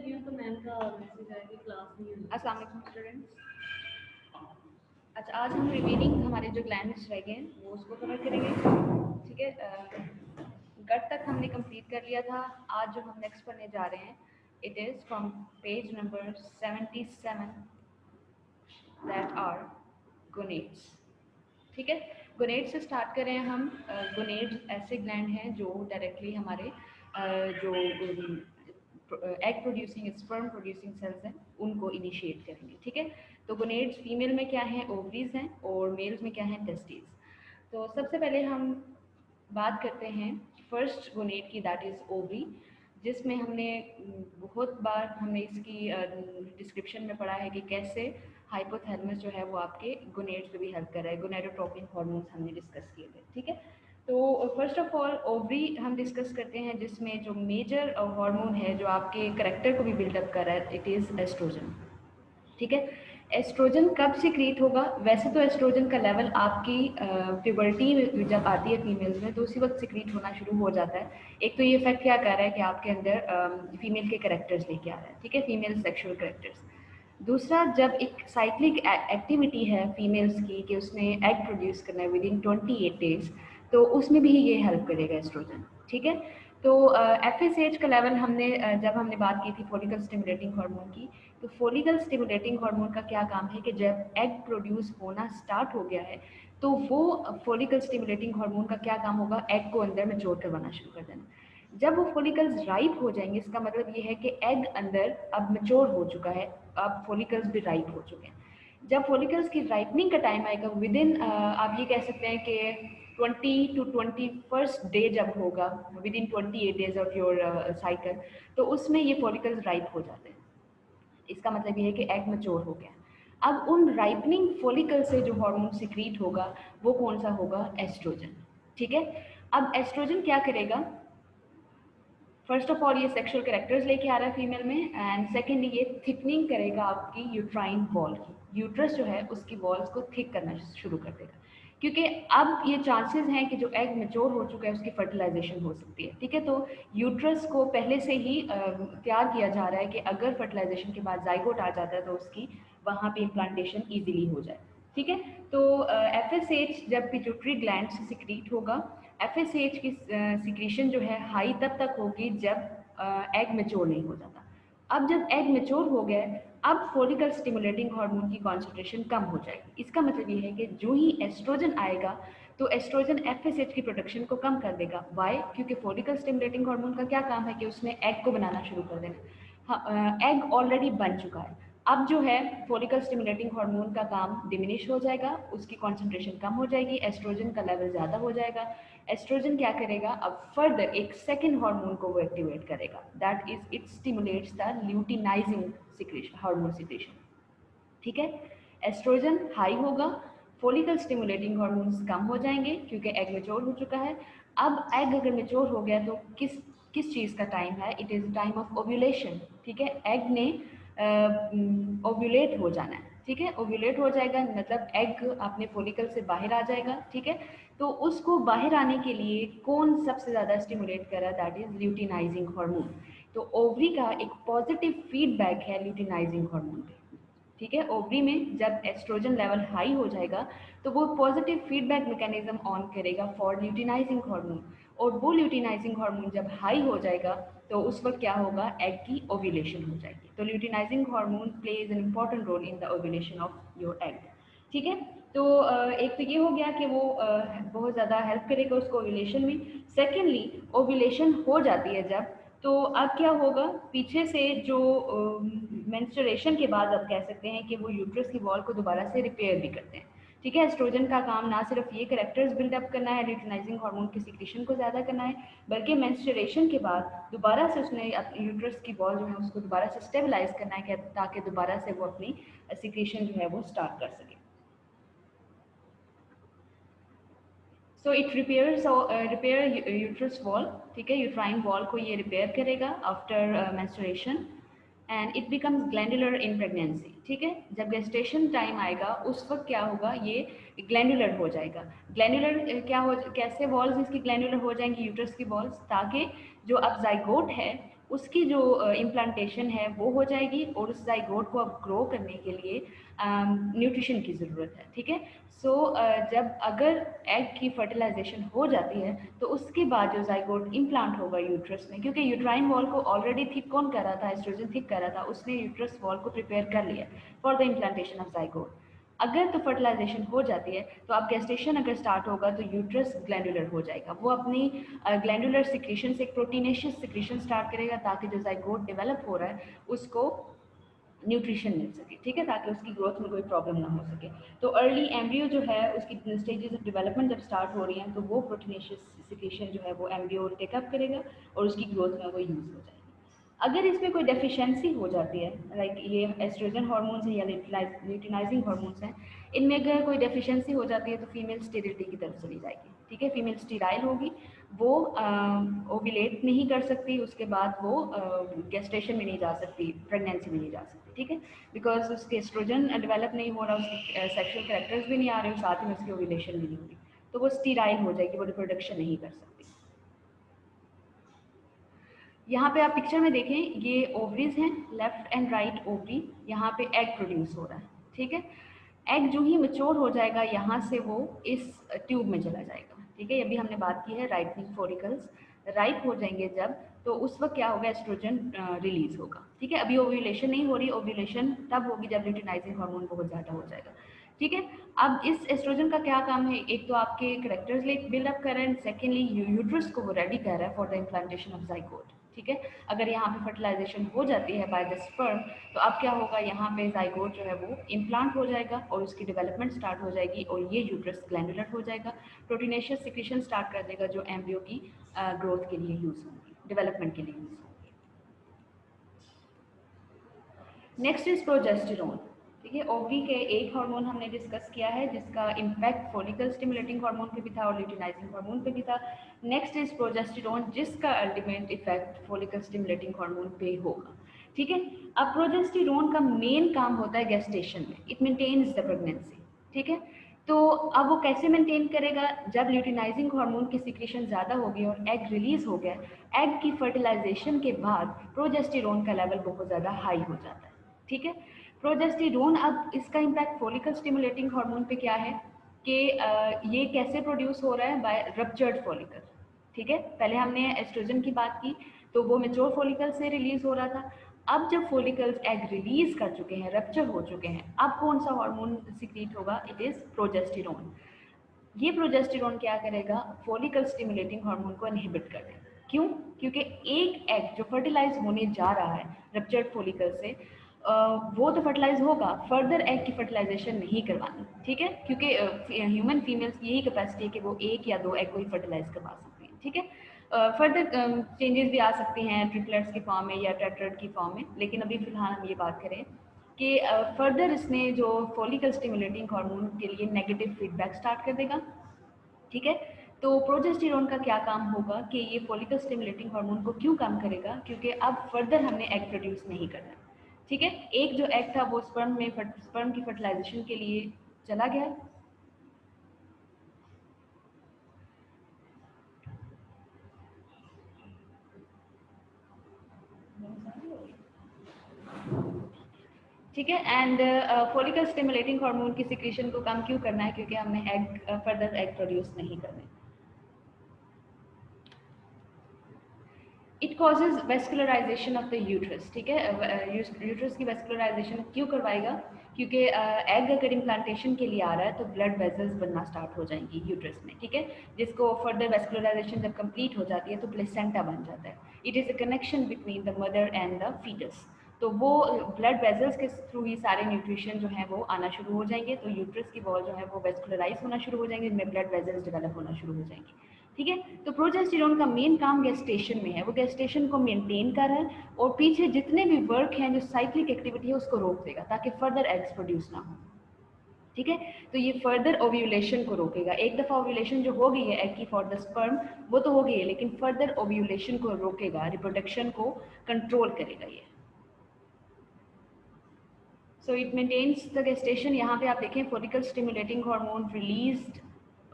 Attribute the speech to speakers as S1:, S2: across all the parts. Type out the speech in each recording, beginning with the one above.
S1: लगी हूँ तो मैम का मैसेज आया कि क्लास नहीं हुई।
S2: अस्सलाम वालेकुम स्टूडेंट्स। अच्छा, आज हम रिवीनिंग हमारे जो ग्लैंड्स रह गए हैं वो उसको कवर करेंगे। ठीक है, गट तक हमने कंप्लीट कर लिया था। आज जो हम नेक्स्ट पढ़ने जा रहे हैं it is from page number 77 that are gonads. ठीक है, गोनेड्स से स्टार्ट करें हम। गोनेड्स ऐसे ग्लैंड हैं जो डायरेक्टली हमारे जो egg producing sperm producing sales हैं उनको इनिशिएट करेंगे। ठीक है, तो गोनेड्स फीमेल में क्या हैं, ओवरीज हैं, और मेल्स में क्या हैं, टेस्टिस। तो सबसे पहले हम बात करते हैं फर्स्ट गोनेड की, दैट इज़ ओवरी, जिसमें हमने बहुत बार हमने इसकी डिस्क्रिप्शन में पढ़ा है कि कैसे हाइपोथैलेमस जो है वो आपके गोनेड्स पे भी हेल्प कर रहा है। गोनेडोट्रोपिन हार्मोन्स हमने डिस्कस किए थे। ठीक है, तो फर्स्ट ऑफ ऑल ओवरी हम डिस्कस करते हैं, जिसमें जो मेजर हार्मोन है जो आपके करेक्टर को भी बिल्डअप कर रहा है, इट इज़ एस्ट्रोजन। ठीक है, एस्ट्रोजन कब सिक्रीट होगा? वैसे तो एस्ट्रोजन का लेवल आपकी प्यूबर्टी जब आती है फीमेल्स में तो उसी वक्त सिक्रीट होना शुरू हो जाता है। एक तो ये इफेक्ट क्या कर रहा है कि आपके अंदर फीमेल के करेक्टर्स लेके आ रहा है। ठीक है, फीमेल सेक्सुअल करेक्टर्स। दूसरा, जब एक साइक्लिक एक्टिविटी है फीमेल्स की कि उसने एग प्रोड्यूस करना है विद इन 28 डेज, तो उसमें भी ये हेल्प करेगा एस्ट्रोजन। ठीक है, तो FSH का लेवल हमने जब हमने बात की थी फॉलिकल स्टिमुलेटिंग हार्मोन की, तो फॉलिकल स्टिमुलेटिंग हार्मोन का क्या काम है कि जब एग प्रोड्यूस होना स्टार्ट हो गया है तो वो फॉलिकल स्टिमुलेटिंग हार्मोन का क्या काम होगा, एग को अंदर मैच्योर करवाना शुरू कर देना। जब वो फॉलिकल्स राइप हो जाएंगे, इसका मतलब ये है कि एग अंदर अब मैच्योर हो चुका है, अब फॉलिकल्स भी राइप हो चुके हैं। जब फॉलिकल्स की राइपनिंग का टाइम आएगा विद इन आप ये कह सकते हैं कि 20 to 21st डे जब होगा, with in 28 days of your cycle, तो उसमें ये फॉलिकल्स राइप हो जाते हैं। इसका मतलब ये है कि एग मैच्योर हो गया। अब उन राइपनिंग फॉलिकल से जो हार्मोन सिक्रीट होगा वो कौन सा होगा, एस्ट्रोजन। ठीक है, अब एस्ट्रोजन क्या करेगा? फर्स्ट ऑफ ऑल ये सेक्सुअल कैरेक्टर्स लेके आ रहा है फीमेल में, एंड सेकेंडली ये थिकनिंग करेगा आपकी यूट्राइन वॉल की। यूट्रस जो है उसकी वॉल्स को थिक करना शुरू कर देगा, क्योंकि अब ये चांसेस हैं कि जो एग मैच्योर हो चुका है उसकी फर्टिलाइजेशन हो सकती है। ठीक है, तो यूट्रस को पहले से ही तैयार किया जा रहा है कि अगर फर्टिलाइजेशन के बाद जाइगोट आ जाता है तो उसकी वहाँ पे इम्प्लांटेशन ईजिली हो जाए। ठीक है, तो FSH जब पिट्यूटरी ग्लैंड से सिक्रीट होगा, FSH की सिक्रीशन जो है हाई तब तक होगी जब एग मैच्योर नहीं हो जाता। अब जब एग मैच्योर हो गया, अब फॉलिकल स्टिमुलेटिंग हार्मोन की कॉन्सेंट्रेशन कम हो जाएगी। इसका मतलब ये है कि जो ही एस्ट्रोजन आएगा तो एस्ट्रोजन FSH की प्रोडक्शन को कम कर देगा। वाई? क्योंकि फॉलिकल स्टिमुलेटिंग हार्मोन का क्या काम है कि उसने एग को बनाना शुरू कर देना। एग ऑलरेडी बन चुका है, अब जो है फॉलिकल स्टिमुलेटिंग हार्मोन का काम डिमिनिश हो जाएगा, उसकी कॉन्सेंट्रेशन कम हो जाएगी, एस्ट्रोजन का लेवल ज़्यादा हो जाएगा। एस्ट्रोजन क्या करेगा, अब फर्दर एक सेकेंड हार्मोन को वो एक्टिवेट करेगा, that is it stimulates the luteinising secretion, hormone secretion. ठीक है, एस्ट्रोजन हाई होगा, फॉलिकल स्टिमुलेटिंग हार्मोन्स कम हो जाएंगे क्योंकि एग मैच्योर हो चुका है। अब एग अगर मैच्योर हो गया तो किस किस चीज़ का टाइम है, it is time of ovulation. ठीक है, एग ने ओव्यूलेट हो जाना है। ठीक है, ओव्यूलेट हो जाएगा मतलब एग अपने फॉलिकल से बाहर आ जाएगा। ठीक है, तो उसको बाहर आने के लिए कौन सबसे ज़्यादा स्टिमुलेट कर रहा है, दैट इज़ ल्यूटिनाइजिंग हार्मोन। तो ओवरी का एक पॉजिटिव फीडबैक है ल्यूटिनाइजिंग हार्मोन पे। ठीक है, ओवरी में जब एस्ट्रोजन लेवल हाई हो जाएगा तो वो पॉजिटिव फीडबैक मैकेनिज्म ऑन करेगा फॉर ल्यूटिनाइजिंग हार्मोन, और वो ल्यूटिनाइजिंग हार्मोन जब हाई हो जाएगा तो उस वक्त क्या होगा, एग की ओव्यूलेशन हो जाएगी। तो luteinizing hormone plays an important role in the ovulation of your egg. ठीक है, तो एक तो ये हो गया कि वो बहुत ज़्यादा हेल्प करेगा उसको ओव्यूलेशन में। सेकेंडली, ओव्यूलेशन हो जाती है जब, तो अब क्या होगा, पीछे से जो मेंस्ट्रुएशन के बाद आप कह सकते हैं कि वो यूट्रस की वॉल को दोबारा से रिपेयर भी करते हैं। ठीक है, एस्ट्रोजन का काम ना सिर्फ ये कैरेक्टर्स बिल्डअप करना है, ल्यूटिनाइजिंग हार्मोन की सिक्रेशन को ज़्यादा करना है, बल्कि मेंस्ट्रुएशन के बाद दोबारा से उसने अपनी यूट्रस की वॉल जो है उसको दोबारा से स्टेबलाइज करना है ताकि दोबारा से वो अपनी सिक्रेशन जो है वो स्टार्ट कर सके। So it repair uterus wall. ठीक है, यूट्राइन वॉल को ये रिपेयर करेगा after menstruation, and it becomes glandular in pregnancy. ठीक है, जब गेस्टेशन टाइम आएगा उस वक्त क्या होगा, ये ग्लैंडुलर हो जाएगा। ग्लैंडुलर कैसे वॉल्स इसकी ग्लैंडुलर हो जाएंगी यूट्रस की वॉल्स, ताकि जो अब जाइगोट है उसकी जो इम्प्लांटेशन है वो हो जाएगी और उस जाइगोट को अब ग्रो करने के लिए न्यूट्रिशन की ज़रूरत है, ठीक है। सो जब अगर एग की फर्टिलाइजेशन हो जाती है तो उसके बाद जो जाइगोट इम्प्लांट होगा यूट्रस में, क्योंकि यूट्राइन वॉल को ऑलरेडी थिक कौन कर रहा था, एस्ट्रोजन थिक कर रहा था, उसने यूट्रस वॉल को प्रिपेयर कर लिया for the implantation of zygote. अगर तो फर्टिलाइजेशन हो जाती है तो अब गेस्टेशन अगर स्टार्ट होगा तो यूट्रस ग्लैंडुलर हो जाएगा, वो अपनी ग्लैंडुलर सिक्रीशन से एक प्रोटीनेशियस सिक्रीशन स्टार्ट करेगा ताकि जो जाइगोट डेवलप हो रहा है उसको न्यूट्रिशन मिल सके, ठीक है, ताकि उसकी ग्रोथ में कोई प्रॉब्लम ना हो सके। तो अर्ली एम्ब्रियो जो है उसकी स्टेजेस ऑफ डेवलपमेंट जब स्टार्ट हो रही हैं तो वो प्रोटीनेशियस सिक्रीशन जो है वो एम्ब्रियो टेकअप करेगा और उसकी ग्रोथ में वो यूज़ हो जाएगी। अगर इसमें कोई डेफिशिएंसी हो जाती है, लाइक ये एस्ट्रोजन हार्मोन्स हैं या ल्यूटिनाइजिंग हार्मोन्स हैं, इनमें अगर कोई डेफिशिएंसी हो जाती है तो फीमेल स्टेरिलिटी की तरफ चली जाएगी, ठीक है, फीमेल स्टीराइल होगी, वो ओव्यूलेट नहीं कर सकती, उसके बाद वो गेस्टेशन में नहीं जा सकती, प्रेगनेंसी में नहीं जा सकती, ठीक है, बिकॉज उसके एस्ट्रोजन डेवलप नहीं हो रहा, उसके सेक्शुअल कैरेक्टर्स भी नहीं आ रहे, साथ ही में उसकी ओव्यूलेशन भी नहीं हो रही, तो वो स्टीराइल हो जाएगी, वो रिप्रोडक्शन नहीं कर सकती। यहाँ पे आप पिक्चर में देखें, ये ओवरीज हैं, लेफ्ट एंड राइट ओवरी, यहाँ पे एग प्रोड्यूस हो रहा है, ठीक है। एग जो ही मैच्योर हो जाएगा यहाँ से वो इस ट्यूब में चला जाएगा, ठीक है। अभी हमने बात की है राइपनिंग फॉलिकल्स राइप हो जाएंगे जब, तो उस वक्त क्या होगा, एस्ट्रोजन रिलीज होगा, ठीक है। अभी ओव्यूलेशन नहीं हो रही, ओव्यूलेशन तब होगी जब ल्यूटिनाइजिंग हार्मोन बहुत ज़्यादा हो जाएगा, ठीक है। अब इस एस्ट्रोजन का क्या काम है, एक तो आपके करेक्टर्स बिल्डअप कर रहा है, सेकेंडली यूट्रस को वो रेडी कर रहा है for the implantation of zygote, ठीक है। अगर यहाँ पे फर्टिलाइजेशन हो जाती है बाय द स्पर्म तो अब क्या होगा, यहाँ पे जाइगोट जो है वो इम्प्लांट हो जाएगा और उसकी डेवलपमेंट स्टार्ट हो जाएगी और ये यूट्रस ग्लैंडुलर हो जाएगा, प्रोटीनेशियस सिक्रीशन स्टार्ट कर देगा जो एम्ब्रियो की ग्रोथ के लिए यूज़ होंगी, डेवलपमेंट के लिए यूज़ होंगी। नेक्स्ट इज प्रोजेस्टेरोन, ठीक है। ओवरी के एक हार्मोन हमने डिस्कस किया है जिसका इम्पैक्ट फॉलिकल स्टिमुलेटिंग हार्मोन पे भी था और ल्यूटिनाइजिंग हार्मोन पे भी था। नेक्स्ट इज प्रोजेस्टेरोन जिसका ultimate effect follicle stimulating hormone पे होगा, ठीक है। अब प्रोजेस्टेरोन का मेन काम होता है गेस्टेशन में, इट मेंटेन्स द प्रेगनेंसी, ठीक है। तो अब वो कैसे मेंटेन करेगा, जब ल्यूटिनाइजिंग हार्मोन की सिक्रीशन ज़्यादा होगी और एग रिलीज हो गया, एग की फर्टिलाइजेशन के बाद प्रोजेस्टेरोन का लेवल बहुत ज़्यादा हाई हो जाता है, ठीक है। प्रोजेस्टेरोन, अब इसका इम्पैक्ट फॉलिकल स्टिमुलेटिंग हार्मोन पे क्या है कि ये कैसे प्रोड्यूस हो रहा है, बाय रप्चर्ड फॉलिकल, ठीक है। पहले हमने एस्ट्रोजन की बात की तो वो मेच्योर फॉलिकल से रिलीज हो रहा था, अब जब फॉलिकल्स एग रिलीज कर चुके हैं, रप्चर हो चुके हैं, अब कौन सा हार्मोन सिक्रीट होगा, इट इज़ प्रोजेस्टेरोन। ये प्रोजेस्टेरोन क्या करेगा, फॉलिकल स्टिमुलेटिंग हार्मोन को इनहिबिट कर देगा। क्यों, क्योंकि एक एग जो फर्टिलाइज होने जा रहा है रप्चर्ड फॉलिकल से, वो तो फर्टिलाइज होगा, फर्दर एग की फर्टिलाइजेशन नहीं करवानी, ठीक है, क्योंकि ह्यूमन फीमेल्स की यही कैपेसिटी है कि वो एक या दो एग को ही फर्टिलाइज करवा सकती हैं, ठीक है। फर्दर चेंजेस भी आ सकते हैं ट्रिपलेट्स की फॉर्म में या टेट्राड की फॉर्म में, लेकिन अभी फिलहाल हम ये बात करें कि फर्दर इसने जो फॉलिकल स्टिमुलेटिंग हार्मोन के लिए नेगेटिव फीडबैक स्टार्ट कर देगा, ठीक है। तो प्रोजेस्टेरोन का क्या काम होगा कि ये फॉलिकल स्टिमुलेटिंग हार्मोन को क्यों काम करेगा, क्योंकि अब फर्दर हमने एग प्रोड्यूस नहीं करना, ठीक है। एक जो एग था वो स्पर्म की फर्टिलाइजेशन के लिए चला गया, ठीक है। एंड फॉलिकल स्टिमुलेटिंग हार्मोन की सिक्रीशन को कम क्यों करना है, क्योंकि हमने एग फर्दर एग प्रोड्यूस नहीं करने। It causes vascularisation of the uterus, ठीक है। यूट्रस की वेस्कुलराइजेशन क्यों करवाएगा, क्योंकि एग अगर इम्प्लांटेशन के लिए आ रहा है तो ब्लड वेजल्स बनना स्टार्ट हो जाएंगी यूट्रस में, ठीक है, जिसको फर्दर वेस्कुलराइजेशन जब कंप्लीट हो जाती है तो प्लेसेंटा बन जाता है। It is a connection between the mother and the foetus, तो वो ब्लड वेजल्स के थ्रू ही सारे न्यूट्रिशन जो है वो आना शुरू हो जाएंगे, तो यूट्रस की वॉल जो है वो वेस्कुलराइज होना शुरू हो जाएंगे, जिनमें ब्लड वेजल्स डेवलप होना शुरू हो जाएंगी, ठीक है। तो प्रोजेस्टेरोन का मेन काम गेस्टेशन में है, वो गेस्टेशन को मेंटेन कर रहा है और पीछे जितने भी वर्क हैं जो साइक्लिक एक्टिविटी है उसको रोक देगा ताकि फर्दर एग्स प्रोड्यूस ना हो, ठीक है। तो ये फर्दर ओव्यूलेशन को रोकेगा, एक दफ़ा ओव्यूलेशन जो हो गई है एग की फॉर द स्पर्म वो तो हो गई है, लेकिन फर्दर ओव्यूलेशन को रोकेगा, रिप्रोडक्शन को कंट्रोल करेगा ये। So it maintains the gestation. यहाँ पे आप देखें follicle stimulating hormone released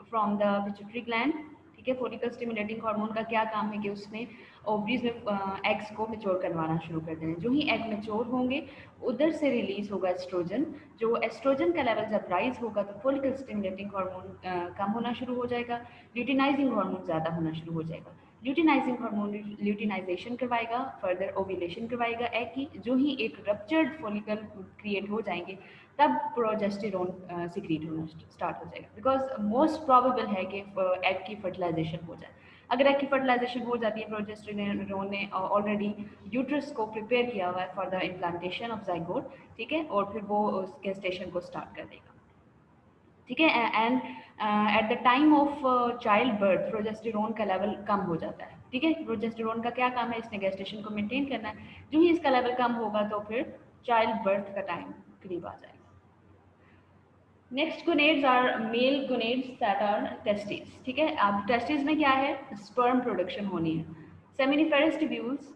S2: from the pituitary gland, ठीक है। फॉलिकल स्टिमुलेटिंग हार्मोन का क्या काम है कि उसने ओवरीज में एग्स को मैच्योर करवाना शुरू कर देना। जो ही एग मैच्योर होंगे उधर से रिलीज होगा एस्ट्रोजन। जो एस्ट्रोजन का लेवल जब राइज होगा तो फॉलिकल स्टिमुलेटिंग हार्मोन कम होना शुरू हो जाएगा, ल्यूटिनाइजिंग हार्मोन ज़्यादा होना शुरू हो जाएगा। ल्यूटिनाइजिंग हार्मोन ल्यूटिनाइजेशन करवाएगा, फर्दर ओव्यूलेशन करवाएगा एग की। जो ही एक रप्चर्ड फॉलिकल क्रिएट हो जाएंगे तब प्रोजेस्टेरोन सिक्रीट होना स्टार्ट हो जाएगा। बिकॉज मोस्ट प्रोबेबल है कि एग की फर्टिलाइजेशन हो जाए। अगर एग की फर्टिलाइजेशन हो जाती है, प्रोजेस्टेरोन ने ऑलरेडी यूट्रस को प्रिपेयर किया हुआ है for the implantation of zygote, ठीक है, और फिर वो उस गेस्टेशन को स्टार्ट कर देगा, ठीक है। And eight the time of child birth progesterone का लेवल कम हो जाता है, ठीक है। प्रोजेस्टेरोन का क्या काम है, इसने गेस्टेशन को मेंटेन करना है। जो ही इसका लेवल कम होगा तो फिर चाइल्ड बर्थ का टाइम करीब आ जाएगा। Next gonads are male gonads that are testis, ठीक है। अब टेस्टिस में क्या है, स्पर्म प्रोडक्शन होनी है। सेमिनिफेरस ट्यूब्यूल्स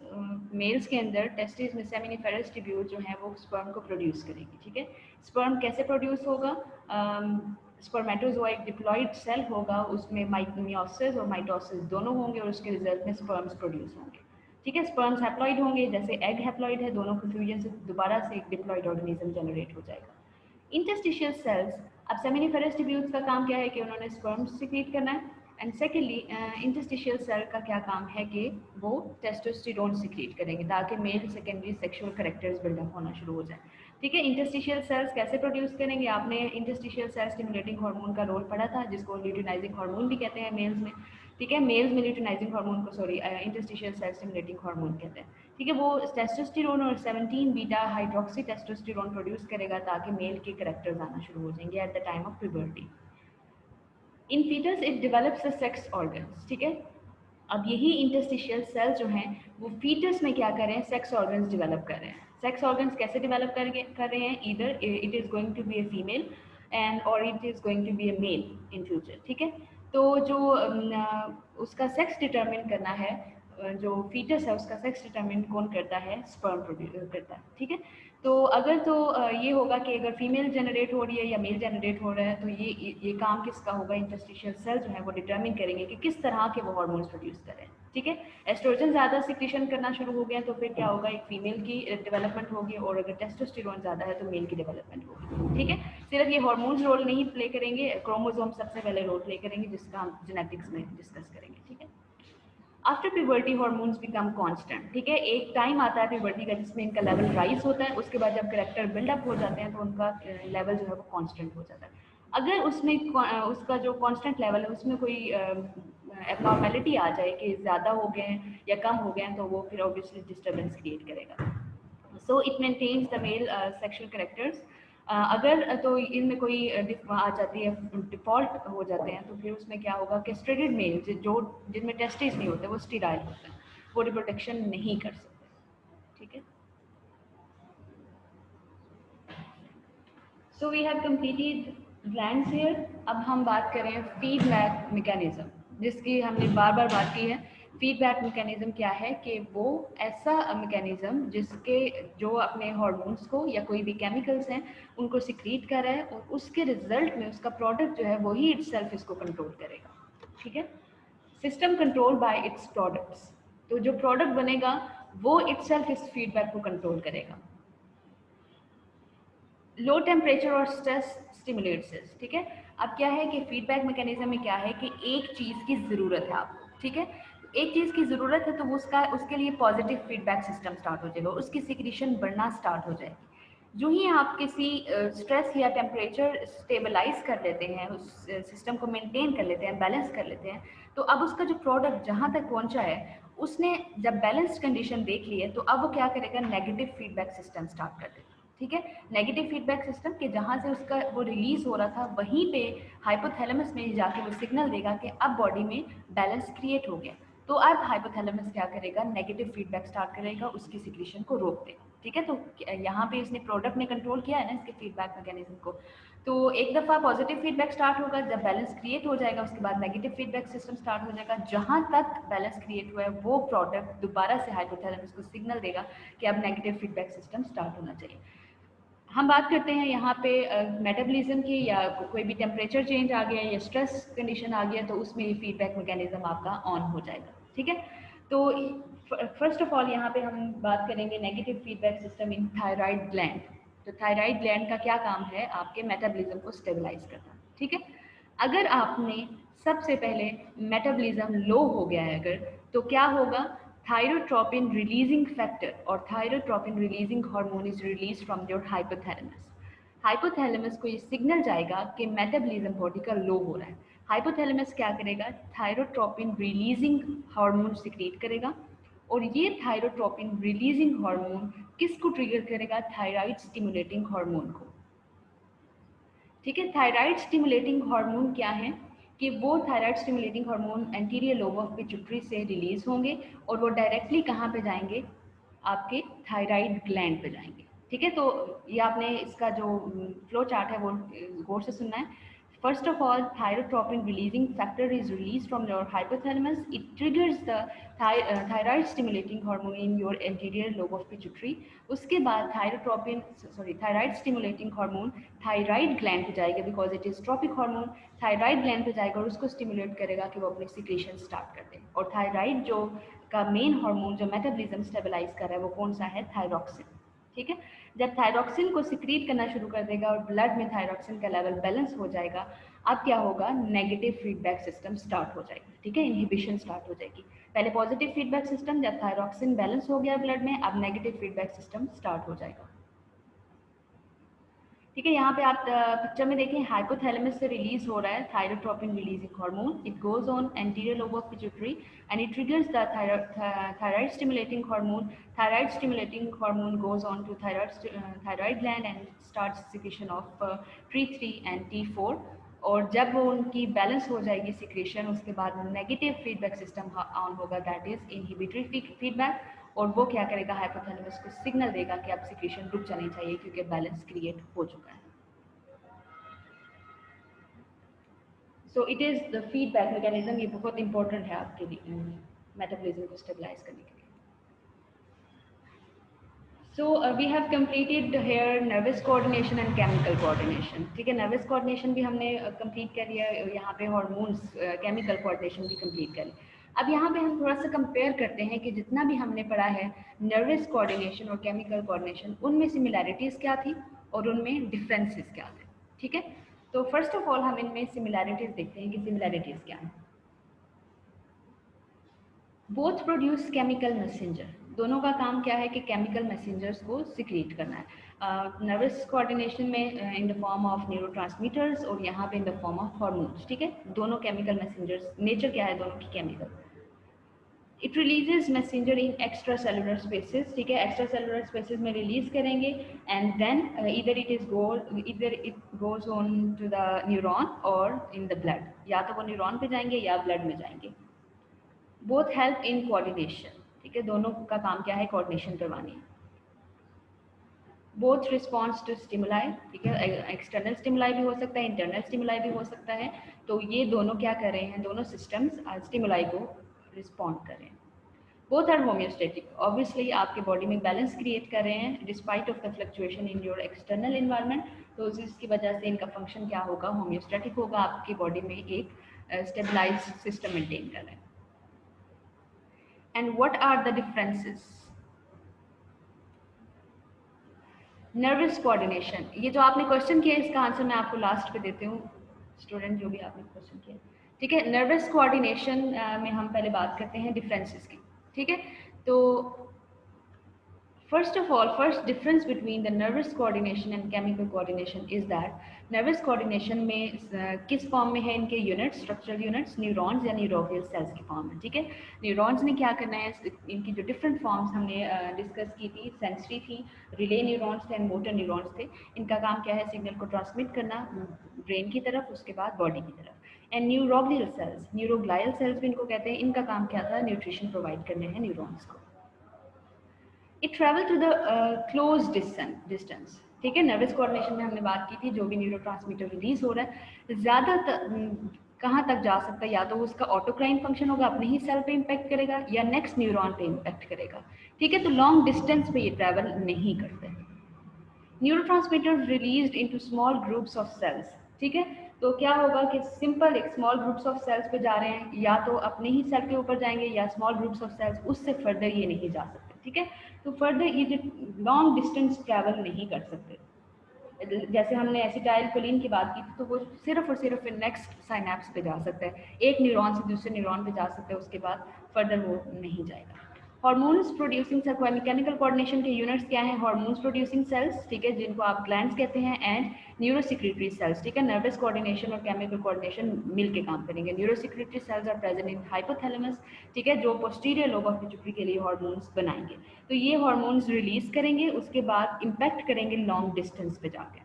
S2: मेल्स के अंदर, टेस्टिस में सेमिनिफेरस ट्यूब्यूल जो है वो स्पर्म को प्रोड्यूस करेगी, ठीक है। स्पर्म कैसे प्रोड्यूस होगा, स्पर्मेटोजोइक डिप्लॉइड सेल होगा, उसमें मियोसिस और माइटोसिस दोनों होंगे और उसके रिजल्ट में स्पर्म्स प्रोड्यूस होंगे, ठीक है। स्पर्म्स हैप्लॉइड होंगे, जैसे एग हैप्लॉइड है, दोनों के फ्यूजन से दोबारा से एक डिप्लॉइड ऑर्गेनिज्म जनरेट हो जाएगा। इंटरस्टिशियल सेल्स, अब सेमिनिफेरस ट्यूब्यूल्स का काम क्या है कि उन्होंने स्पर्म सिक्रीट करना है। एंड सेकेंडली इंटरस्टिशियल सेल का क्या काम है कि वो टेस्टोस्टेरोन सिक्रीट करेंगे ताकि male secondary sexual characters buildup होना शुरू हो जाए, ठीक है। इंटरस्टिशियल सेल्स कैसे प्रोड्यूस करेंगे, आपने इंटरस्टिशियल सेल स्टिमुलेटिंग हार्मोन का रोल पढ़ा था जिसको ल्यूटिनाइजिंग हार्मोन भी कहते हैं मेल्स में, ठीक है। मेल्स में ल्यूटिनाइजिंग हार्मोन को इंटरस्टिशियल सेल स्टिमुलेटिंग हार्मोन कहते हैं, ठीक है। वो टेस्टोस्टेरोन और 17 बीटा हाइड्रोक्सी टेस्टोस्टेरोन प्रोड्यूस करेगा ताकि मेल के कैरेक्टर्स आना शुरू हो जाएंगे at the time of puberty. In foetus it develops the sex organs, ठीक है। अब यही इंटरस्टिशियल सेल्स जो हैं वो फीटस में क्या कर रहे हैं, सेक्स ऑर्गन्स डेवलप कर रहे हैं। सेक्स ऑर्गन्स कैसे डेवलप कर रहे हैं, either it is going to be a female and और it is going to be a male in future, ठीक है। तो जो उसका सेक्स डिटरमिन करना है, जो फीटस है उसका सेक्स डिटरमिन कौन करता है, स्पर्म प्रोड्यूस करता है, ठीक है। तो अगर तो ये होगा कि अगर फीमेल जनरेट हो रही है या मेल जनरेट हो रहा है तो ये काम किसका होगा, इंटरस्टिशियल सेल जो है वो डिटरमिन करेंगे कि किस तरह के वो हार्मोन्स प्रोड्यूस करें, ठीक है। एस्ट्रोजन ज़्यादा सिक्रीशन करना शुरू हो गया तो फिर क्या होगा, एक फीमेल की डेवलपमेंट होगी, और अगर टेस्टोस्टेरोन ज़्यादा है तो मेल की डेवलपमेंट होगी, ठीक है। सिर्फ ये हार्मोन्स रोल नहीं प्ले करेंगे, क्रोमोसोम सबसे पहले रोल प्ले करेंगे जिसका हम जेनेटिक्स में डिस्कस करेंगे, ठीक है। After puberty hormones become constant, ठीक है। एक टाइम आता है प्यूबर्टी का जिसमें इनका लेवल राइज होता है, उसके बाद जब करेक्टर बिल्डअप हो जाते हैं तो उनका लेवल जो है वो कांस्टेंट हो जाता है। अगर उसमें उसका जो कांस्टेंट लेवल है उसमें कोई एबनॉर्मेलिटी आ जाए कि ज़्यादा हो गए हैं या कम हो गए हैं तो वो फिर ऑब्वियसली डिस्टर्बेंस क्रिएट करेगा। So it maintains the male sexual characters. अगर तो इनमें कोई आ जाती है, डिफ़ॉल्ट हो जाते हैं तो फिर उसमें क्या होगा, कैस्ट्रेटेड मेल जो जिनमें टेस्टिस नहीं होते वो स्टेराइल होते हैं, वो रिप्रोडक्शन नहीं कर सकते, ठीक है। So we have completed glands here. अब हम बात करें फीडबैक मैकेनिज्म, जिसकी हमने बार बार बात की है। फीडबैक मैकेनिज्म क्या है कि वो ऐसा मैकेनिज्म जिसके जो अपने हार्मोन्स को या कोई भी केमिकल्स हैं उनको सिक्रीट कर रहा है और उसके रिजल्ट में उसका प्रोडक्ट जो है वही इटसेल्फ इसको कंट्रोल करेगा, ठीक है। System control by its products, तो जो प्रोडक्ट बनेगा वो इटसेल्फ इस फीडबैक को कंट्रोल करेगा। लो टेम्परेचर और स्ट्रेस स्टिमुलेट्स, ठीक है। अब क्या है कि फीडबैक मैकेनिज्म में क्या है कि एक चीज़ की ज़रूरत है आपको, ठीक है। एक चीज़ की ज़रूरत है तो वो उसके लिए पॉजिटिव फीडबैक सिस्टम स्टार्ट हो जाएगा, उसकी सिक्रीशन बढ़ना स्टार्ट हो जाएगी। जो ही आप किसी स्ट्रेस या टेम्परेचर स्टेबलाइज कर लेते हैं, उस सिस्टम को मेंटेन कर लेते हैं, बैलेंस कर लेते हैं, तो अब उसका जो प्रोडक्ट जहाँ तक पहुँचा है उसने जब बैलेंस्ड कंडीशन देख ली है तो अब वो क्या करेगा, नेगेटिव फीडबैक सिस्टम स्टार्ट कर देगा, ठीक है। नेगेटिव फीडबैक सिस्टम के जहाँ से उसका वो रिलीज हो रहा था वहीं पे हाइपोथैलेमस में जाके वो सिग्नल देगा कि अब बॉडी में बैलेंस क्रिएट हो गया। तो अब हाइपोथैलेमस क्या करेगा, नेगेटिव फीडबैक स्टार्ट करेगा, उसकी सिक्रीशन को रोक देगा, ठीक है। तो यहाँ पे इसने प्रोडक्ट ने कंट्रोल किया है ना इसके फीडबैक मैकेनिज्म को। तो एक दफ़ा पॉजिटिव फीडबैक स्टार्ट होगा, जब बैलेंस क्रिएट हो जाएगा उसके बाद नेगेटिव फीडबैक सिस्टम स्टार्ट हो जाएगा। जहाँ तक बैलेंस क्रिएट हुआ है वो प्रोडक्ट दोबारा से हाइपोथैलेमस को सिग्नल देगा कि अब नेगेटिव फीडबैक सिस्टम स्टार्ट होना चाहिए। हम बात करते हैं यहाँ पे मेटाबॉलिज्म की, या कोई भी टेम्परेचर चेंज आ गया या स्ट्रेस कंडीशन आ गया तो उसमें ये फीडबैक मैकेनिज्म आपका ऑन हो जाएगा। ठीक है, तो फर्स्ट ऑफ ऑल यहाँ पे हम बात करेंगे negative feedback system in thyroid gland. तो थायराइड ग्लैंड का क्या काम है? आपके मेटाबॉलिज्म को स्टेबलाइज करना। ठीक है, अगर आपने सबसे पहले मेटाबॉलिज्म लो हो गया है अगर, तो क्या होगा? थायरोट्रोपिन रिलीजिंग फैक्टर और thyrotropin releasing hormone is release from your hypothalamus. Hypothalamus को ये सिग्नल जाएगा कि मेटाबॉलिज्म बॉडी का लो हो रहा है। हाइपोथैलेमस क्या करेगा? थायरोट्रोपिन रिलीजिंग हार्मोन सिक्रीट करेगा, और ये थायरोट्रोपिन रिलीजिंग हार्मोन किसको ट्रिगर करेगा? थायराइड स्टिमुलेटिंग हार्मोन को। ठीक है, थायराइड स्टिमुलेटिंग हार्मोन क्या है कि वो thyroid stimulating hormone anterior lobe of pituitary से रिलीज होंगे और वो डायरेक्टली कहाँ पे जाएंगे? आपके थायराइड ग्लैंड पे जाएंगे। ठीक है, तो ये आपने इसका जो फ्लो चार्ट है वो गौर से सुनना है। First of all, thyrotropin releasing factor is released from your hypothalamus. It triggers the thyroid stimulating hormone in your anterior lobe of pituitary. उसके बाद thyroid stimulating hormone thyroid gland पे जाएगा because it is trophic hormone. thyroid gland पे जाएगा और उसको stimulate करेगा कि वो अपने secretion start कर दे। और thyroid जो का main hormone जो metabolism stabilize कर रहा है वो कौन सा है? थायरॉक्सिन। ठीक है, जब थायरॉक्सिन को सिक्रीट करना शुरू कर देगा और ब्लड में थायरॉक्सिन का लेवल बैलेंस हो जाएगा, अब क्या होगा? नेगेटिव फीडबैक सिस्टम स्टार्ट हो जाएगी। ठीक है, इनहिबिशन स्टार्ट हो जाएगी। पहले पॉजिटिव फीडबैक सिस्टम, जब थायरॉक्सिन बैलेंस हो गया ब्लड में, अब नेगेटिव फीडबैक सिस्टम स्टार्ट हो जाएगा। ठीक है, यहाँ पे आप पिक्चर में देखें, हाइपोथैलेमस से रिलीज हो रहा है thyrotropin releasing hormone. It goes on anterior lobe of pituitary and it triggers the thyroid stimulating hormone. Thyroid stimulating hormone goes on to thyroid gland and starts secretion of T3 and T4। और जब वो उनकी balance हो जाएगी secretion, उसके बाद negative feedback system on होगा, that is inhibitory feedback. और वो क्या करेगा? हाइपोथैलेमस को सिग्नल देगा कि अब सिक्रेशन रुक जानी चाहिए क्योंकि बैलेंस क्रिएट हो चुका है। सो it is the feedback mechanism. ये बहुत इंपॉर्टेंट है आपके लिए मेटाबॉलिज्म को स्टेबलाइज करने के लिए। So we have completed here nervous coordination and chemical coordination. ठीक है, nervous coordination भी हमने complete कर लिया, यहाँ पे hormones chemical coordination भी complete कर लिया। अब यहाँ पे हम थोड़ा सा कंपेयर करते हैं कि जितना भी हमने पढ़ा है nervous coordination और chemical coordination, उनमें similarities क्या थी और उनमें differences क्या थे। ठीक है, तो first of all हम इनमें similarities देखते हैं कि similarities क्या हैं। Both produce chemical messenger. दोनों का काम क्या है कि केमिकल मैसेंजर्स को सिक्रीट करना है। नर्वस कोऑर्डिनेशन में in the form of neurotransmitters और यहाँ पे in the form of hormones. ठीक है, दोनों केमिकल मैसेंजर्स, नेचर क्या है दोनों की? Chemical. It releases messenger in extra cellular spaces. ठीक है, एक्स्ट्रा सेलुलर स्पेसिस में रिलीज करेंगे एंड देन इधर it goes on to the neuron और इन द ब्लड। या तो वो न्यूरॉन पे जाएंगे या ब्लड में जाएंगे। Both help in coordination. ठीक है, दोनों का काम क्या है? कोऑर्डिनेशन करवानी। Both response to stimuli. ठीक है, एक्सटर्नल स्टिमुलाई भी हो सकता है, इंटरनल स्टिमुलाई भी हो सकता है। तो ये दोनों क्या कर रहे हैं? दोनों सिस्टम्स स्टिमुलाई को रिस्पॉन्ड कर रहे हैं। Both are homeostatic. ऑब्वियसली आपके बॉडी में बैलेंस क्रिएट कर रहे हैं despite of the fluctuation in your external environment. तो इसकी वजह से इनका फंक्शन क्या होगा? होम्योस्टेटिक होगा। आपकी बॉडी में एक स्टेबलाइज सिस्टम मेंटेन कर रहे हैं। And what are the differences? Nervous coordination, ये जो आपने क्वेश्चन किया इसका आंसर मैं आपको लास्ट पे देती हूँ, स्टूडेंट जो भी आपने क्वेश्चन किया। ठीक है, नर्वस कोऑर्डिनेशन में हम पहले बात करते हैं डिफरेंसेस की। ठीक है, तो First of all, first difference between the nervous coordination and chemical coordination is that nervous coordination में किस फॉर्म में है इनके यूनिट्स? स्ट्रक्चरल यूनिट्स, न्यूरॉन्स या न्यूरोवियल सेल्स की फॉर्म में। ठीक है, न्यूरॉन्स ने क्या करना है? इनकी जो डिफरेंट फॉर्म्स हमने डिस्कस की थी, सेंसरी थी, रिले न्यूरॉन्स थे एंड मोटर न्यूरॉन्स थे। इनका काम क्या है? सिग्नल को ट्रांसमिट करना ब्रेन की तरफ, उसके बाद बॉडी की तरफ। And neuroglial cells, neuroglial cells भी इनको कहते हैं, इनका काम क्या था? न्यूट्रिशन प्रोवाइड करने हैं न्यूरॉन्स को। It travel to the close distance. ठीक है, नर्वस कोऑर्डिनेशन में हमने बात की थी, जो भी न्यूरोट्रांसमीटर रिलीज हो रहा है ज़्यादा कहाँ तक जा सकता है? या तो उसका ऑटोक्राइन फंक्शन होगा, अपने ही सेल पे इम्पैक्ट करेगा, या नेक्स्ट न्यूरॉन पे इम्पैक्ट करेगा। ठीक है, तो लॉन्ग डिस्टेंस पे ये ट्रैवल नहीं करते। Neurotransmitters released into small groups of cells, ठीक है। तो क्या होगा कि सिंपल एक स्मॉल ग्रुप्स ऑफ सेल्स पे जा रहे हैं, या तो अपने ही सेल के ऊपर जाएंगे या स्मॉल ग्रुप्स ऑफ सेल्स, उससे फर्दर ये नहीं जा सकते, ठीक है। तो फर्दर ये लॉन्ग डिस्टेंस ट्रैवल नहीं कर सकते। जैसे हमने एसिटाइल कोलिन की बात की थी, तो वो सिर्फ और सिर्फ नेक्स्ट साइनेप्स पे जा सकता है, एक न्यूरॉन से दूसरे न्यूरॉन पे जा सकता है, उसके बाद फर्दर वो नहीं जाएगा। Hormones producing cell, mechanical coordination के यूनिट्स क्या हैं? हार्मोन्स प्रोड्यूसिंग सेल्स, ठीक है, जिनको आप ग्लैंड्स कहते हैं, एंड न्यूरोसिक्रेटरी सेल्स, ठीक है। नर्वस कोऑर्डिनेशन और केमिकल कोऑर्डिनेशन मिल के काम करेंगे। Neurosecretory cells are present in hypothalamus, ठीक है, जो पोस्टीरियर लोब ऑफ पिट्यूटरी के लिए हार्मोन्स बनाएंगे। तो ये हार्मोन्स रिलीज करेंगे, उसके बाद इम्पैक्ट करेंगे लॉन्ग डिस्टेंस पे जाके,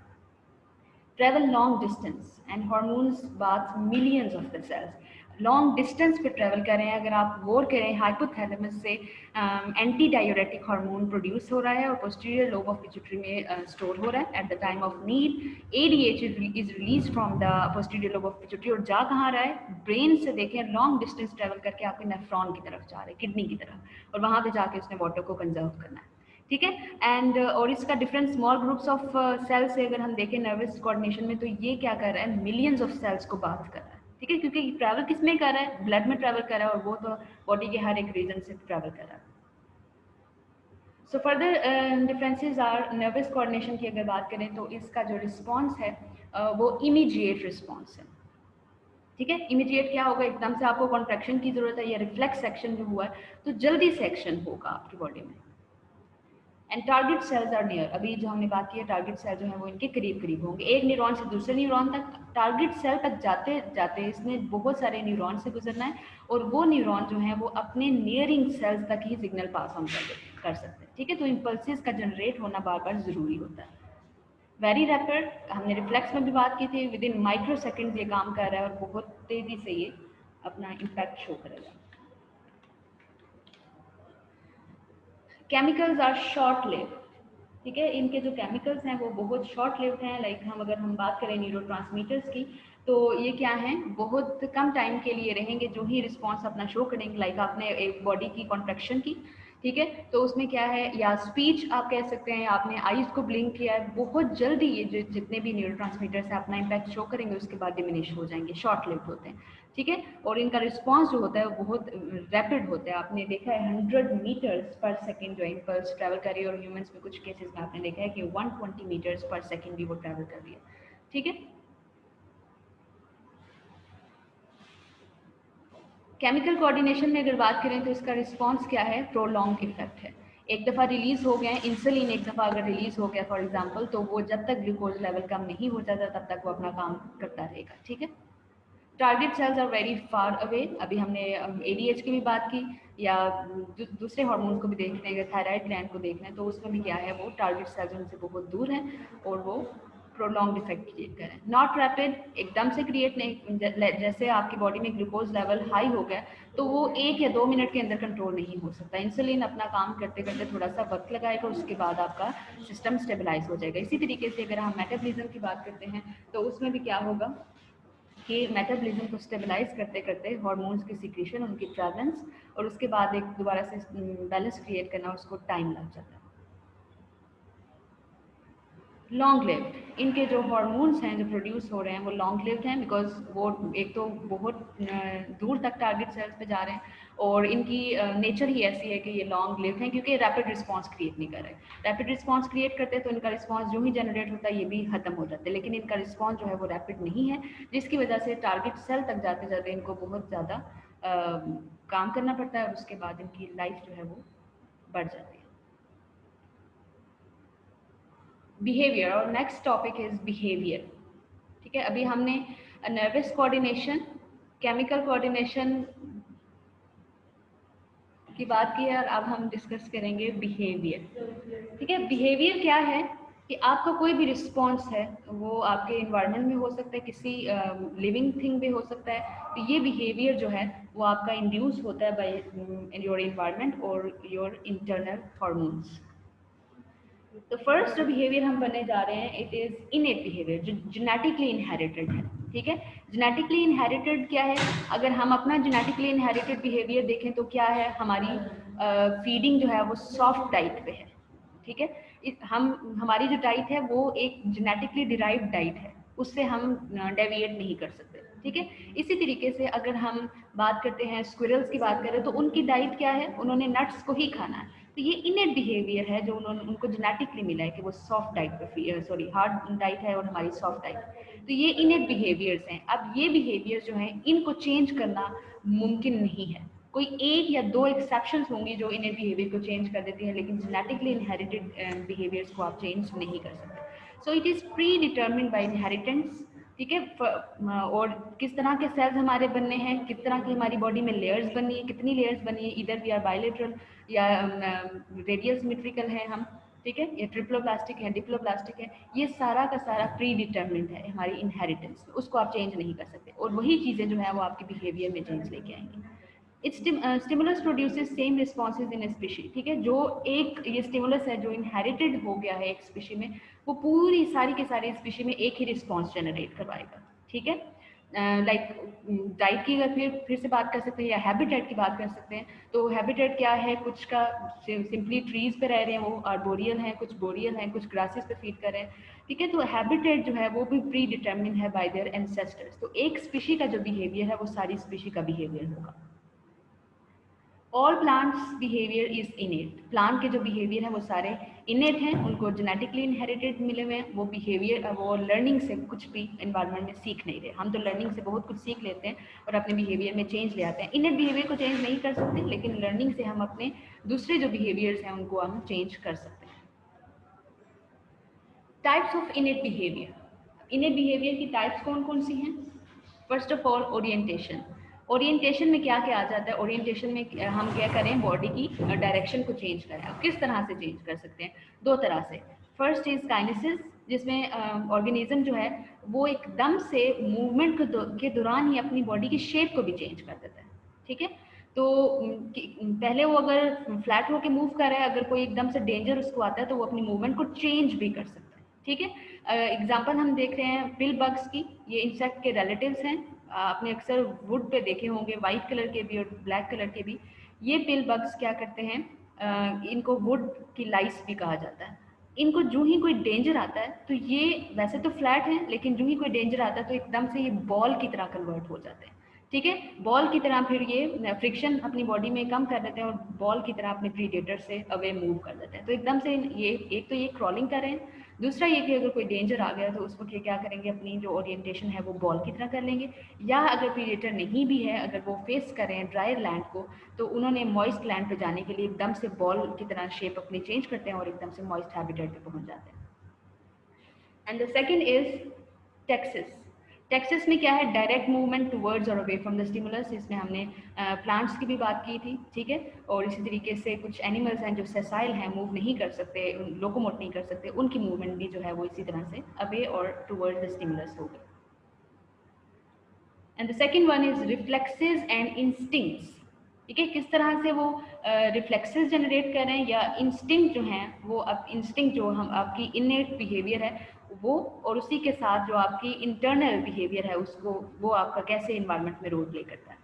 S2: travel long distance, and hormones बात millions of the cells long distance पे ट्रेवल कर रहे हैं। अगर आप गौर करें, हाइपोथैलेमस से एंटी डायोरेटिक हार्मोन प्रोड्यूस हो रहा है और पोस्टीरियर लोब ऑफ पिट्यूटरी में स्टोर हो रहा है। Eight the time of need ADH is release from the posterior lobe of pituitary, और जा कहाँ रहा है? ब्रेन से देखें, लॉन्ग डिस्टेंस ट्रेवल करके आपके नेफ्रॉन की तरफ जा रहे हैं, किडनी की तरफ, और वहाँ पे जाके उसने वाटर को कंजर्व करना है, ठीक है। एंड और इसका different small groups of cells से अगर हम देखें नर्वस कोऑर्डिनेशन में, तो ये क्या कर रहा है? मिलियंस ऑफ सेल्स को बात कर रहा है, ठीक है, क्योंकि ट्रैवल किस में कर रहा है? ब्लड में ट्रैवल कर रहा है, और वो तो बॉडी के हर एक रीजन से ट्रैवल कर रहा है। So further differences are, nervous coordination की अगर बात करें तो इसका जो रिस्पॉन्स है वो इमीडिएट रिस्पॉन्स है, ठीक है। इमीडिएट क्या होगा? एकदम से आपको कॉन्ट्रैक्शन की जरूरत है या रिफ्लेक्स एक्शन जो हुआ है, तो जल्दी से एक्शन होगा आपकी बॉडी में। And target cells are near, अभी जो हमने बात की है, टारगेट सेल जो है वो इनके करीब करीब होंगे, एक न्यूरॉन से दूसरे न्यूरॉन तक, टारगेट सेल तक जाते जाते इसने बहुत सारे न्यूरॉन से गुजरना है, और वो न्यूरॉन जो है वो अपने नियरिंग सेल्स तक ही सिग्नल पास ऑन कर सकते हैं, ठीक है। तो इम्पल्सिस का जनरेट होना बार बार ज़रूरी होता है। वेरी रैपिड, हमने रिफ्लेक्स में भी बात की थी, विद इन माइक्रो सेकेंड ये काम कर रहा है और बहुत तेज़ी से ये अपना इम्पैक्ट शो करेगा। केमिकल्स आर शॉर्ट लिव्ड, ठीक है, इनके जो केमिकल्स हैं वो बहुत शॉर्ट लिव्ड हैं। लाइक अगर हम बात करें न्यूरोट्रांसमीटर्स की, तो ये क्या हैं? बहुत कम टाइम के लिए रहेंगे, जो ही रिस्पॉन्स अपना शो करेंगे। लाइक आपने एक बॉडी की कॉन्ट्रैक्शन की, ठीक है, तो उसमें क्या है, या स्पीच आप कह सकते हैं, आपने आईज को ब्लिंक किया है, बहुत जल्दी ये जितने भी न्यूरोट्रांसमीटर्स हैं अपना इम्पैक्ट शो करेंगे, उसके बाद डिमिनिश हो जाएंगे, शॉर्ट लिव्ड होते हैं, ठीक है। और इनका रिस्पॉन्स जो होता है वो बहुत रैपिड होता है। आपने देखा है 100 मीटर्स पर सेकेंड जो इम्पल्स ट्रैवल कर रही है, और ह्यूमंस में कुछ केसेस में आपने देखा है कि 120 मीटर्स पर सेकेंड भी वो ट्रैवल कर रही है, ठीक है। केमिकल कोऑर्डिनेशन में अगर बात करें तो इसका रिस्पॉन्स क्या है? प्रोलॉन्ग इफेक्ट है। एक दफ़ा रिलीज हो गए इंसुलिन, एक दफ़ा अगर रिलीज हो गया फॉर एग्जांपल, तो वो जब तक ग्लूकोज लेवल कम नहीं हो जाता तब तक वो अपना काम करता रहेगा, ठीक है। Target cells are very far away, अभी हमने ADH की भी बात की, या दूसरे हार्मोन को भी देखते हैं, अगर थायराइड ग्लैंड को देखना है तो उसमें भी क्या है, वो टारगेट सेल्स उनसे बहुत दूर हैं और वो प्रोलॉन्ग इफेक्ट क्रिएट करें। नॉट रैपिड, एकदम से क्रिएट नहीं, जैसे आपकी बॉडी में ग्लूकोज लेवल हाई हो गया तो वो 1 या 2 मिनट के अंदर कंट्रोल नहीं हो सकता। इंसुलिन अपना काम करते करते थोड़ा सा वक्त लगाएगा, उसके बाद आपका सिस्टम स्टेबलाइज हो जाएगा। इसी तरीके से अगर हम मेटाबॉलिज्म की बात करते हैं तो उसमें भी क्या होगा कि मेटाबॉलिज्म को स्टेबलाइज करते करते हार्मोन्स की सिक्रीशन, उनकी ट्रैवलेंस, और उसके बाद एक दोबारा से बैलेंस क्रिएट करना, उसको टाइम लग जाता है। लॉन्ग लिव्ड, इनके जो हार्मोन्स हैं जो प्रोड्यूस हो रहे हैं वो लॉन्ग लिव्ड हैं, बिकॉज वो एक तो बहुत दूर तक टारगेट सेल्स पे जा रहे हैं, और इनकी नेचर ही ऐसी है कि ये लॉन्ग लिव्ड हैं, क्योंकि रैपिड रिस्पांस क्रिएट नहीं कर रहे। रैपिड रिस्पांस क्रिएट करते हैं तो इनका रिस्पांस जो ही जनरेट होता है ये भी खत्म हो जाता है, लेकिन इनका रिस्पांस जो है वो रैपिड नहीं है, जिसकी वजह से टारगेट सेल तक जाते जाते इनको बहुत ज़्यादा काम करना पड़ता है, और उसके बाद इनकी लाइफ जो है वो बढ़ जाती है। बिहेवियर, और नेक्स्ट टॉपिक इज बिहेवियर, ठीक है। अभी हमने नर्वस कोऑर्डिनेशन, केमिकल कोऑर्डिनेशन की बात की है, और अब हम डिस्कस करेंगे बिहेवियर, ठीक है। बिहेवियर क्या है कि आपका कोई भी रिस्पॉन्स है वो आपके इन्वायरमेंट में हो सकता है, किसी लिविंग थिंग पे हो सकता है, तो ये बिहेवियर जो है वो आपका इंड्यूस होता है बाय योर इन्वायरमेंट और योर इंटरनल हार्मोन्स। तो फर्स्ट जो बिहेवियर हम पढ़ने जा रहे हैं, इट इज़ इनेट बिहेवियर, जो जेनेटिकली इनहेरिटेड है, ठीक है। जेनेटिकली इनहेरिटेड क्या है? अगर हम अपना जेनेटिकली इनहेरिटेड बिहेवियर देखें तो क्या है, हमारी फीडिंग जो है वो सॉफ्ट डाइट पे है, ठीक है। हमारी जो डाइट है वो एक जेनेटिकली डिराइव्ड डाइट है, उससे हम डेविएट नहीं कर सकते, ठीक है। इसी तरीके से अगर हम बात करते हैं स्क्विरल्स की बात करें तो उनकी डाइट क्या है, उन्होंने नट्स को ही खाना है। तो ये इनेट बिहेवियर है जो उनको जेनेटिकली मिला है कि वो सॉफ्ट डाइट पे, सॉरी हार्ड डाइट है और हमारी सॉफ्ट डाइट। तो ये इनेट बिहेवियर्स हैं। अब ये बिहेवियर जो हैं इनको चेंज करना मुमकिन नहीं है। कोई एक या दो एक्सेप्शंस होंगी जो इनेट बिहेवियर को चेंज कर देती हैं, लेकिन जेनेटिकली इनहेरिटेड बिहेवियर्स को आप चेंज नहीं कर सकते। So it is predetermined by inheritance, ठीक है। और किस तरह के सेल्स हमारे बनने हैं, किस तरह की हमारी बॉडी में लेयर्स बनी है, कितनी लेयर्स बनी है, इधर वी आर बायलेटरल या रेडियल सिमेट्रिकल है हम, ठीक है, या ट्रिप्लोप्लास्टिक है, डिप्लोप्लास्टिक है, ये सारा का सारा प्री डिटर्मिन्ड है हमारी इनहेरिटेंस, उसको आप चेंज नहीं कर सकते। और वही चीज़ें जो है वो आपके बिहेवियर में चेंज लेके आएंगी। स्टिमुलस प्रोड्यूसेस सेम रिस्पॉन्सेज इन स्पीशी, ठीक है। जो एक ये स्टिमुलस है जो इनहेरिटेड हो गया है एक स्पीशी में, वो पूरी सारी के सारी स्पीशी में एक ही रिस्पॉन्स जनरेट करवाएगा, ठीक है। लाइक डाइट की अगर फिर से बात कर सकते हैं या हैबिटेट की बात कर सकते हैं, तो हैबिटेट क्या है, कुछ का सिंपली ट्रीज पे रह रहे हैं, वो आर्बोरियल हैं, कुछ बोरियल हैं, कुछ ग्रासेस पे फीड कर रहे हैं, ठीक है। तो हैबिटेट जो है वो भी प्री डिटर्मिन है बाय देयर एंसेस्टर्स। तो एक स्पीशी का जो बिहेवियर है वो सारी स्पीशी का बिहेवियर होगा। All plants behaviour is इनेट, plant के जो बिहेवियर हैं वो सारे इनेट हैं, उनको जेनेटिकली इनहेरिटेड मिले हुए हैं। वो बिहेवियर वो लर्निंग से कुछ भी एनवायरनमेंट में सीख नहीं रहे। हम तो लर्निंग से बहुत कुछ सीख लेते हैं और अपने बिहेवियर में चेंज ले आते हैं। इनेट बिहेवियर को चेंज नहीं कर सकते, लेकिन लर्निंग से हम अपने दूसरे जो बिहेवियर्स हैं उनको हम चेंज कर सकते हैं। टाइप्स ऑफ इनेट बिहेवियर, इनेट बिहेवियर की टाइप्स कौन कौन सी हैं? First of all orientation. Orientation में क्या क्या आ जाता है? ओरिएंटेशन में हम क्या करें, बॉडी की डायरेक्शन को चेंज करें। अब किस तरह से चेंज कर सकते हैं? दो तरह से। फर्स्ट इज काइनेसिस, जिसमें ऑर्गेनिज्म जो है वो एकदम से मूवमेंट के दौरान ही अपनी बॉडी की शेप को भी चेंज कर देता है, ठीक है। तो पहले वो अगर फ्लैट होके मूव कर रहा है, अगर कोई एकदम से डेंजर उसको आता है तो वो अपनी मूवमेंट को चेंज भी कर सकता है, ठीक है। एग्जाम्पल हम देख रहे हैं पिल बग्स की, ये इंसेक्ट के रिलेटिव्स हैं। आपने अक्सर वुड पे देखे होंगे, वाइट कलर के भी और ब्लैक कलर के भी। ये पिल बग्स क्या करते हैं, इनको वुड की लाइस भी कहा जाता है। इनको जो ही कोई डेंजर आता है तो ये वैसे तो फ्लैट है, लेकिन जो ही कोई डेंजर आता है तो एकदम से ये बॉल की तरह कन्वर्ट हो जाते हैं, ठीक है। बॉल की तरह फिर ये फ्रिक्शन अपनी बॉडी में कम कर देते हैं और बॉल की तरह अपने प्रीडेटर से अवे मूव कर देते हैं। तो एकदम से ये एक तो ये क्रॉलिंग कर रहे हैं, दूसरा ये कि अगर कोई डेंजर आ गया तो उस वक्त ये क्या करेंगे, अपनी जो ओरिएंटेशन है वो बॉल की तरह कर लेंगे। या अगर प्रीडेटर नहीं भी है, अगर वो फेस कर रहे हैं ड्राई लैंड को, तो उन्होंने मॉइस्ट लैंड पे जाने के लिए एकदम से बॉल की तरह शेप अपनी चेंज करते हैं और एकदम से मॉइस्ट हैबिटेट पे पहुंच जाते हैं। And the second is Texas. Texas में क्या है, डायरेक्ट मूवमेंट टूवर्ड्स और अवे फ्रॉम द स्टिमुलस। इसमें हमने प्लांट्स की भी बात की थी, ठीक है। और इसी तरीके से कुछ एनिमल्स हैं जो सेसाइल हैं, मूव नहीं कर सकते, लोकोमोट नहीं कर सकते, उनकी मूवमेंट भी जो है वो इसी तरह से अवे और टूवर्ड्स द स्टिमुलस होगी। And the second one is reflexes and instincts, ठीक है। किस तरह से वो रिफ्लेक्सेस जनरेट कर रहे हैं या इंस्टिंक्ट जो हैं वो, अब इंस्टिंक्ट जो हम आपकी इनेट बिहेवियर है वो, और उसी के साथ जो आपकी इंटरनल बिहेवियर है उसको, वो आपका कैसे इन्वायरमेंट में रोल प्ले करता है।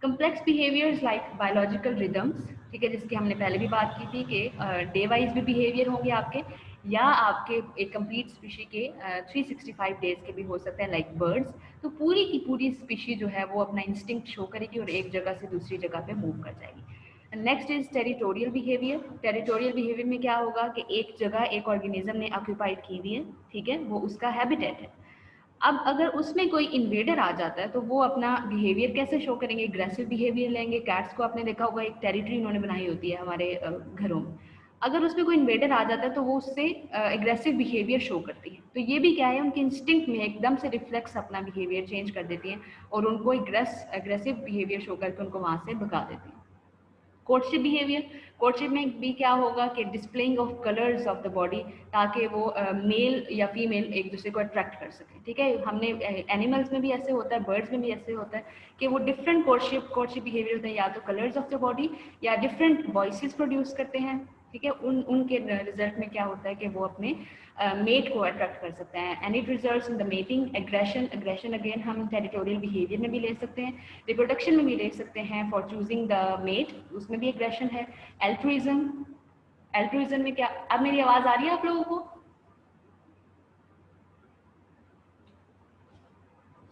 S2: Complex behaviours like biological rhythms, ठीक है, जिसकी हमने पहले भी बात की थी कि डे वाइज भी बिहेवियर होंगे आपके, या आपके एक कंप्लीट स्पीशी के 365 डेज के भी हो सकते हैं, लाइक बर्ड्स। तो पूरी की पूरी स्पीशी जो है वो अपना इंस्टिंक्ट शो करेगी और एक जगह से दूसरी जगह पे मूव कर जाएगी। Next is territorial behaviour. Territorial behaviour में क्या होगा कि एक जगह एक ऑर्गेनिज्म ने ऑक्यूपाइड की हुई है, ठीक है, वो उसका हैबिटेट है। अब अगर उसमें कोई इन्वेडर आ जाता है तो वो अपना बिहेवियर कैसे शो करेंगे, एग्रेसिव बिहेवियर लेंगे। कैट्स को आपने देखा होगा, एक टेरिटरी उन्होंने बनाई होती है हमारे घरों में। अगर उसमें कोई इन्वेडर आ जाता है तो वो उससे एग्रेसिव बिहेवियर शो करती है। तो ये भी क्या है, उनके इंस्टिंक्ट में एकदम से रिफ्लेक्स अपना बिहेवियर चेंज कर देती हैं और उनको एग्रेसिव बिहेवियर शो करके उनको वहाँ से भगा देती हैं। कोर्टशिप बिहेवियर, कोर्टशिप में भी क्या होगा कि displaying of colours of the body, ताकि वो मेल या फीमेल एक दूसरे को अट्रैक्ट कर सके, ठीक है। हमने एनिमल्स में भी ऐसे होता है, बर्ड्स में भी ऐसे होता है कि वो डिफरेंट कोर्टशिप बिहेवियर होते हैं, या तो कलर्स ऑफ द बॉडी या डिफरेंट वॉइसेस प्रोड्यूस करते हैं, ठीक है। उनके रिजल्ट में क्या होता है कि वो अपने मेट को अट्रैक्ट कर सकते हैं। And it results in the mating. Aggression again हम टेरिटोरियल बिहेवियर में भी ले सकते हैं, रिप्रोडक्शन में भी ले सकते हैं, फॉर चूजिंग द मेट, उसमें भी एग्रेशन है। एल्ट्रुइज्म, एल्ट्रुइज्म में क्या, अब मेरी आवाज आ रही है आप लोगों को?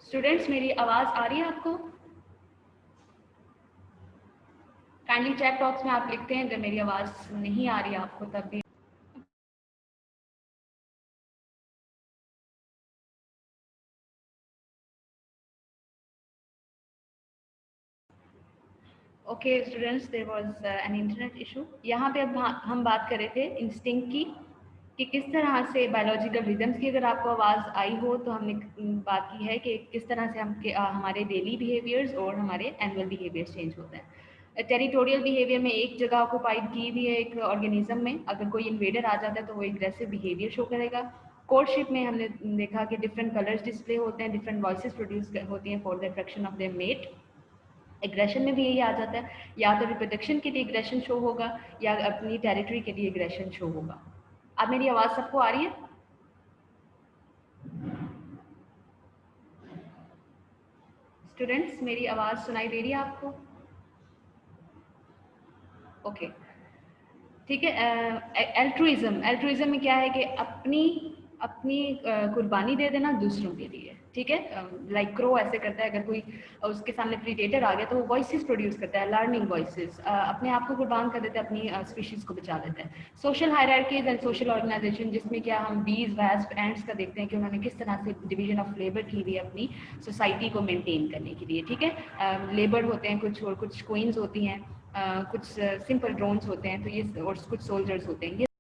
S2: स्टूडेंट्स मेरी आवाज आ रही है आपको? काइंडली चैट बॉक्स में आप लिखते हैं अगर मेरी आवाज नहीं आ रही है आपको तब भी। Okay students, there was an internet issue. यहाँ पे अब हम बात कर रहे थे इंस्टिंक्ट की कि किस तरह से बायोलॉजिकल रिदम्स की अगर आपको आवाज़ आई हो तो हमने बात की है कि किस तरह से हमारे डेली बिहेवियर्स और हमारे एनुअल बिहेवियर्स चेंज होते हैं। टेरिटोरियल बिहेवियर में एक जगह ऑक्यूपाइड की हुई है एक ऑर्गेनिज्म में, अगर कोई इन्वेडर आ जाता है तो वो एग्रेसिव बिहेवियर शो करेगा। कोर्टशिप में हमने देखा कि डिफरेंट कलर्स डिस्प्ले होते हैं, डिफरेंट वॉइसेस प्रोड्यूस होती हैं for the attraction of their mate. Aggression में भी यही आ जाता है, या तो रिप्रोडक्शन के लिए एग्रेशन शो होगा या अपनी टेरिटरी के लिए एग्रेशन शो होगा। अब मेरी आवाज़ सबको आ रही है? स्टूडेंट्स मेरी आवाज़ सुनाई दे रही है आपको? ओके ठीक है। एल्ट्रुइज्म में क्या है कि अपनी अपनी कुर्बानी दे देना दूसरों के लिए, ठीक है। लाइक क्रो ऐसे करता है, अगर कोई उसके सामने प्रीडेटर आ गया तो वो वॉइसेस प्रोड्यूस करता है, लर्निंग वॉइसेस, अपने आप को कुर्बान कर देता है, अपनी स्पीशीज़ को बचा देता है। Social hierarchies and social organisation, जिसमें क्या हम बीज वैस्प एंड्स का देखते हैं कि उन्होंने किस तरह से डिवीजन ऑफ लेबर की हुई है अपनी सोसाइटी को मेनटेन करने के लिए, ठीक है। लेबर होते हैं कुछ, और कुछ क्वींस होती हैं, कुछ सिंपल ड्रोन्स होते हैं, तो ये और कुछ सोल्जर्स होते हैं। ये